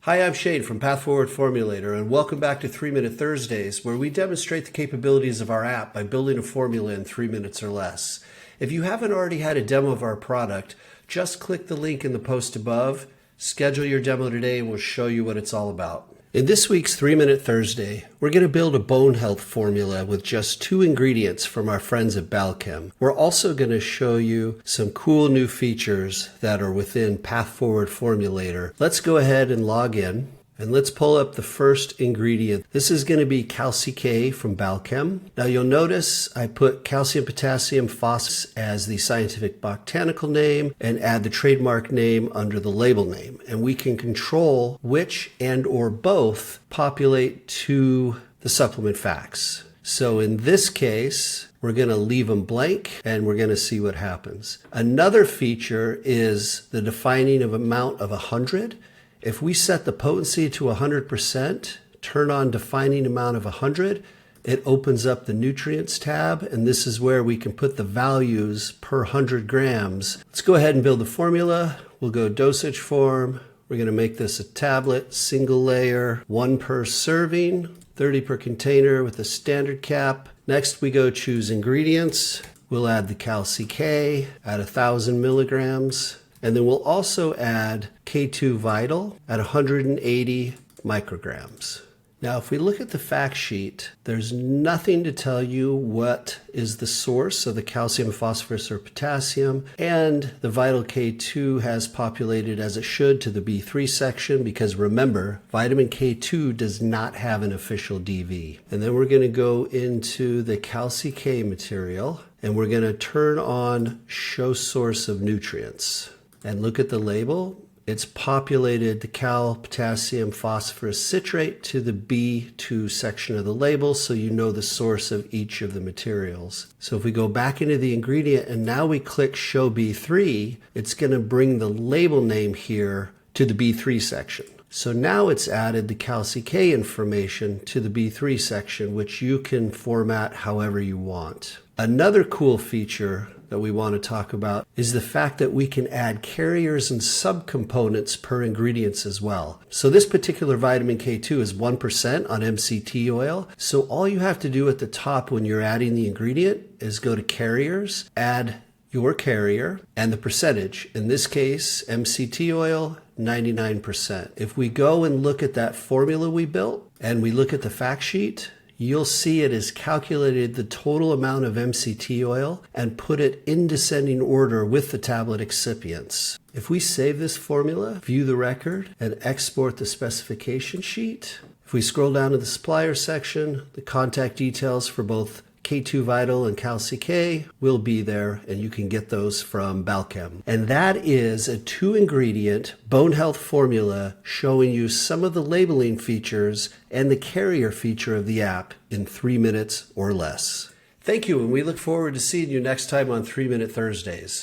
Hi, I'm Shane from Path Forward Formulator, and welcome back to 3-Minute Thursdays, where we demonstrate the capabilities of our app by building a formula in 3 minutes or less. If you haven't already had a demo of our product, just click the link in the post above, schedule your demo today, and we'll show you what it's all about. In this week's 3-Minute Thursday, we're going to build a bone health formula with just 2 ingredients from our friends at Balchem. We're also going to show you some cool new features that are within Path Forward Formulator. Let's go ahead and log in. And let's pull up the first ingredient. This is going to be Calci-K from Balchem. Now you'll notice I put calcium, potassium, phosphorus as the scientific botanical name and add the trademark name under the label name. And we can control which and or both populate to the supplement facts. So in this case, we're going to leave them blank and we're going to see what happens. Another feature is the defining of amount of 100. If we set the potency to 100%, turn on defining amount of 100, it opens up the nutrients tab, and this is where we can put the values per 100 grams. Let's go ahead and build the formula. We'll go dosage form. We're going to make this a tablet, single layer, 1 per serving, 30 per container with a standard cap. Next, we go choose ingredients. We'll add the Calci-K at 1,000 milligrams. And then we'll also add K2Vital at 180 micrograms. Now, if we look at the fact sheet, there's nothing to tell you what is the source of the calcium, phosphorus, or potassium. And the Vital K2 has populated as it should to the B3 section because remember, vitamin K2 does not have an official DV. And then we're going to go into the Calci-K material and we're going to turn on show source of nutrients. And look at the label. It's populated the cal, potassium, phosphorus, citrate to the B2 section of the label so you know the source of each of the materials. So if we go back into the ingredient and now we click show B3, it's going to bring the label name here to the B3 section. So now it's added the Calci-K information to the B3 section, which you can format however you want. Another cool feature that we want to talk about is the fact that we can add carriers and subcomponents per ingredients as well. So this particular vitamin K2 is 1% on MCT oil. So all you have to do at the top when you're adding the ingredient is go to carriers, add your carrier and the percentage. In this case, MCT oil, 99%. If we go and look at that formula we built and we look at the fact sheet, you'll see it has calculated the total amount of MCT oil and put it in descending order with the tablet excipients. If we save this formula, view the record, and export the specification sheet, if we scroll down to the supplier section, the contact details for both K2Vital and Calci-K will be there, and you can get those from Balchem. And that is a 2-ingredient bone health formula showing you some of the labeling features and the carrier feature of the app in 3 minutes or less. Thank you, and we look forward to seeing you next time on 3-Minute Thursdays.